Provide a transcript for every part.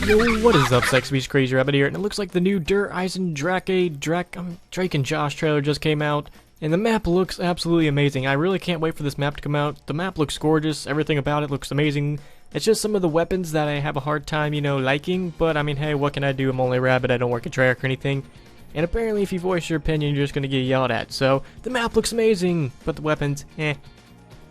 Yo, what is up, Sex Beast Crazy Rabbit here, and it looks like the new EISENDRACHE Drake and Josh trailer just came out, and the map looks absolutely amazing. I really can't wait for this map to come out. The map looks gorgeous, everything about it looks amazing. It's just some of the weapons that I have a hard time, liking, but I mean, hey, what can I do? I'm only a rabbit, I don't work at Treyarch or anything. And apparently if you voice your opinion, you're just gonna get yelled at, so the map looks amazing, but the weapons, eh.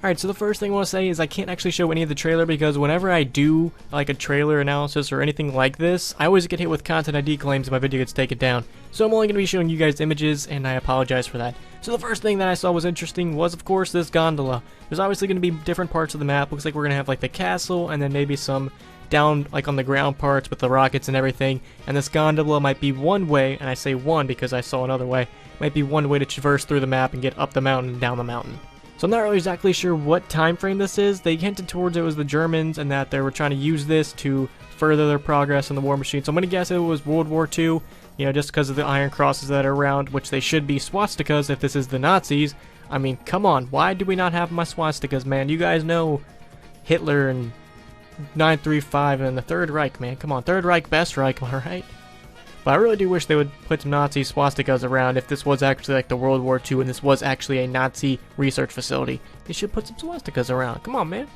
Alright, so the first thing I want to say is I can't actually show any of the trailer because whenever I do like a trailer analysis or anything like this, I always get hit with content ID claims and my video gets taken down. So I'm only going to be showing you guys images, and I apologize for that. So the first thing that I saw was interesting was, of course, this gondola. There's obviously going to be different parts of the map. Looks like we're going to have like the castle and then maybe some down like on the ground parts with the rockets and everything. And this gondola might be one way, and I say one because I saw another way, might be one way to traverse through the map and get up the mountain and down the mountain. So I'm not really exactly sure what time frame this is. They hinted towards it was the Germans and that they were trying to use this to further their progress in the war machine. So I'm going to guess it was World War II, just because of the iron crosses that are around, which they should be swastikas if this is the Nazis. I mean, come on, why do we not have my swastikas, man? You guys know Hitler and 935 and the Third Reich, man. Come on, Third Reich, best Reich, alright? But I really do wish they would put some Nazi swastikas around if this was actually like the World War II and this was actually a Nazi research facility. They should put some swastikas around. Come on, man.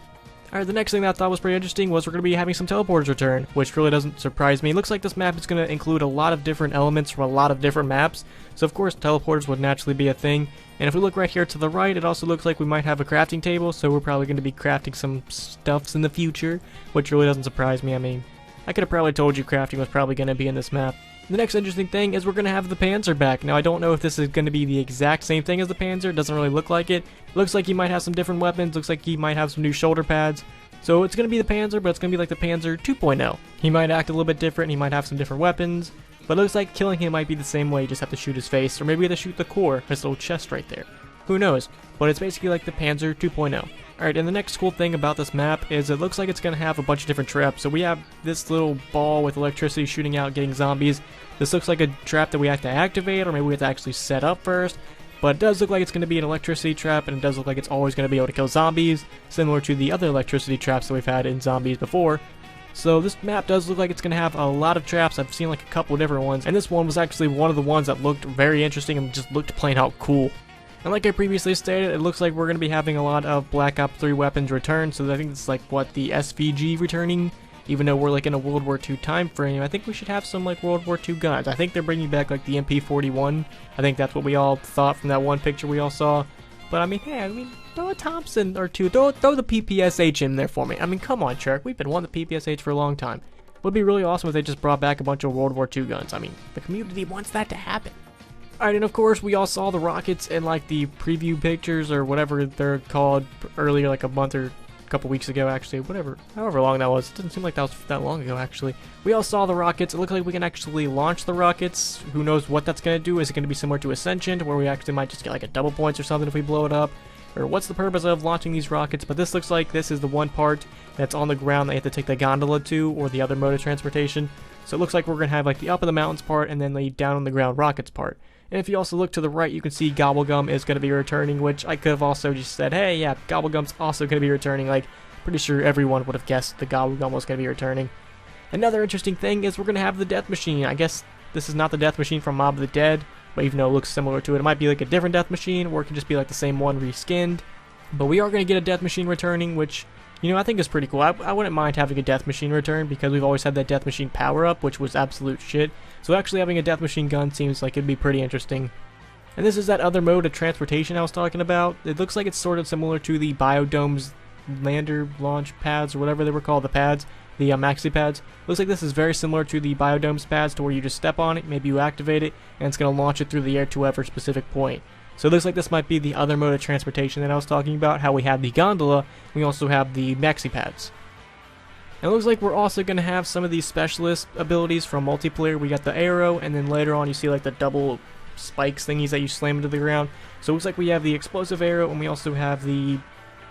Alright, the next thing that I thought was pretty interesting was we're going to be having some teleporters return, which really doesn't surprise me. It looks like this map is going to include a lot of different elements from a lot of different maps. So of course teleporters would naturally be a thing. And if we look right here to the right, it also looks like we might have a crafting table, so we're probably going to be crafting some stuffs in the future, which really doesn't surprise me. I mean, I could have probably told you crafting was probably going to be in this map. The next interesting thing is we're going to have the Panzer back. Now, I don't know if this is going to be the exact same thing as the Panzer. It doesn't really look like it. It looks like he might have some different weapons. Looks like he might have some new shoulder pads. So it's going to be the Panzer, but it's going to be like the Panzer 2.0. He might act a little bit different. He might have some different weapons. But it looks like killing him might be the same way. You just have to shoot his face. Or maybe you have to shoot the core, his little chest right there. Who knows? But it's basically like the Panzer 2.0. Alright, and the next cool thing about this map is it looks like it's going to have a bunch of different traps. So we have this little ball with electricity shooting out, getting zombies. This looks like a trap that we have to activate, or maybe we have to actually set up first. But it does look like it's going to be an electricity trap, and it does look like it's always going to be able to kill zombies, similar to the other electricity traps that we've had in zombies before. So this map does look like it's going to have a lot of traps. I've seen like a couple of different ones, and this one was actually one of the ones that looked very interesting and just looked plain out cool. And like I previously stated, it looks like we're going to be having a lot of Black Ops 3 weapons return, so I think it's like, what, the SVG returning? Even though we're like in a World War II time frame, I think we should have some like World War II guns. I think they're bringing back like the MP41. I think that's what we all thought from that one picture we all saw. But I mean, hey, throw a Thompson or two, throw the PPSH in there for me. I mean, come on, Shark, we've been wanting the PPSH for a long time. It would be really awesome if they just brought back a bunch of World War II guns. I mean, the community wants that to happen. Alright, and of course we all saw the rockets in like the preview pictures or whatever they're called earlier, like a month or a couple weeks ago actually, however long that was. It doesn't seem like that was that long ago actually. We all saw the rockets. It looked like we can actually launch the rockets. Who knows what that's going to do? Is it going to be similar to Ascension, where we actually might just get like a double points or something if we blow it up? Or what's the purpose of launching these rockets? But this looks like this is the one part that's on the ground that you have to take the gondola to, or the other mode of transportation. So it looks like we're going to have like the up in the mountains part and then the down on the ground rockets part. And if you also look to the right, you can see Gobblegum is going to be returning, which I could have also just said, hey, yeah, Gobblegum's also going to be returning. Like, pretty sure everyone would have guessed the Gobblegum was going to be returning. Another interesting thing is we're going to have the Death Machine. I guess this is not the Death Machine from Mob of the Dead, but even though it looks similar to it, it might be like a different Death Machine, or it could just be like the same one reskinned. But we are going to get a Death Machine returning, which, I think is pretty cool. I wouldn't mind having a Death Machine return, because we've always had that Death Machine power-up, which was absolute shit. So actually having a Death Machine gun seems like it'd be pretty interesting. And this is that other mode of transportation I was talking about. It looks like it's sort of similar to the Biodome's lander launch pads, or whatever they were called, the pads, the maxi pads. Looks like this is very similar to the Biodome's pads, to where you just step on it, maybe you activate it, and it's going to launch it through the air to whatever specific point. So it looks like this might be the other mode of transportation that I was talking about, how we have the gondola, we also have the maxi pads. And it looks like we're also going to have some of these specialist abilities from multiplayer. We got the arrow, and then later on you see like the double spikes thingies that you slam into the ground. So it looks like we have the explosive arrow, and we also have the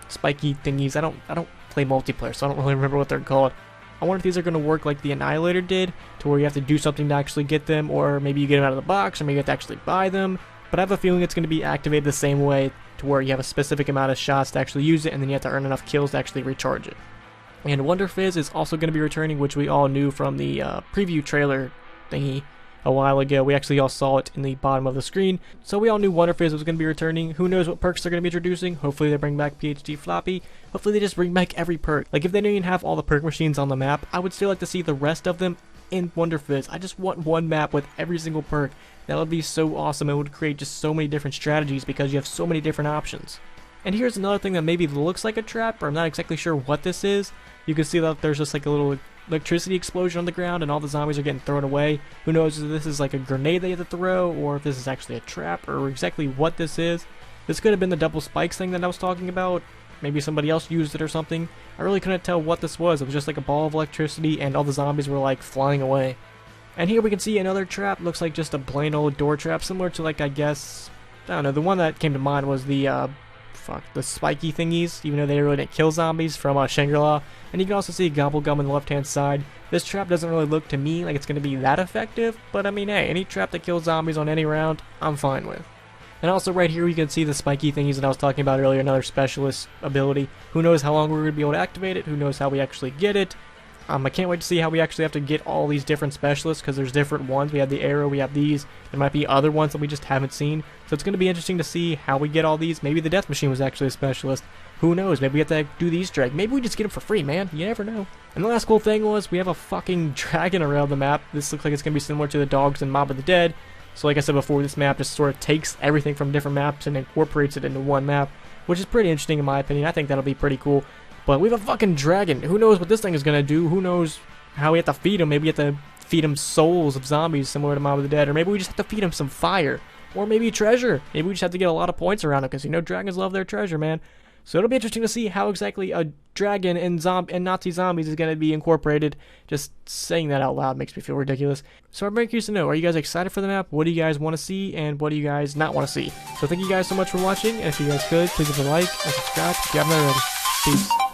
spiky thingies. I don't play multiplayer, so I don't really remember what they're called. I wonder if these are going to work like the Annihilator did, to where you have to do something to actually get them, or maybe you get them out of the box, or maybe you have to actually buy them. But I have a feeling it's going to be activated the same way, to where you have a specific amount of shots to actually use it, and then you have to earn enough kills to actually recharge it. And Wonder Fizz is also going to be returning, which we all knew from the preview trailer thingy a while ago. We actually all saw it in the bottom of the screen, so we all knew Wonder Fizz was going to be returning. Who knows what perks they're going to be introducing? Hopefully they bring back PhD Floppy. Hopefully they just bring back every perk. Like, if they don't even have all the perk machines on the map, I would still like to see the rest of them in Wonder Fizz. I just want one map with every single perk. That would be so awesome. It would create just so many different strategies because you have so many different options. And here's another thing that maybe looks like a trap, or I'm not exactly sure what this is. You can see that there's just like a little electricity explosion on the ground and all the zombies are getting thrown away. Who knows if this is like a grenade they have to throw, or if this is actually a trap, or exactly what this is. This could have been the double spikes thing that I was talking about. Maybe somebody else used it or something. I really couldn't tell what this was. It was just like a ball of electricity and all the zombies were like flying away. And here we can see another trap. Looks like just a plain old door trap, similar to, like, I guess, I don't know, the one that came to mind was the the spiky thingies, even though they really didn't kill zombies, from Shangri-La. And you can also see Gobblegum on the left hand side. This trap doesn't really look to me like it's going to be that effective, but I mean, hey, any trap that kills zombies on any round, I'm fine with. And also right here you can see the spiky thingies that I was talking about earlier, another specialist ability. Who knows how long we're going to be able to activate it, who knows how we actually get it. I can't wait to see how we actually have to get all these different specialists, because there's different ones. We have the arrow, we have these. There might be other ones that we just haven't seen. So it's going to be interesting to see how we get all these. Maybe the death machine was actually a specialist. Who knows? Maybe we have to do the Easter egg. Maybe we just get them for free, man. You never know. And the last cool thing was we have a fucking dragon around the map. This looks like it's going to be similar to the dogs in Mob of the Dead. So like I said before, this map just sort of takes everything from different maps and incorporates it into one map, which is pretty interesting in my opinion. I think that'll be pretty cool. But we have a fucking dragon. Who knows what this thing is going to do? Who knows how we have to feed him? Maybe we have to feed him souls of zombies similar to Mob of the Dead. Or maybe we just have to feed him some fire. Or maybe treasure. Maybe we just have to get a lot of points around him, because you know dragons love their treasure, man. So it'll be interesting to see how exactly a dragon and Nazi zombies is going to be incorporated. Just saying that out loud makes me feel ridiculous. So I'm very curious to know, are you guys excited for the map? What do you guys want to see? And what do you guys not want to see? So thank you guys so much for watching. And if you guys could, please leave a like and subscribe if you haven't already. Peace.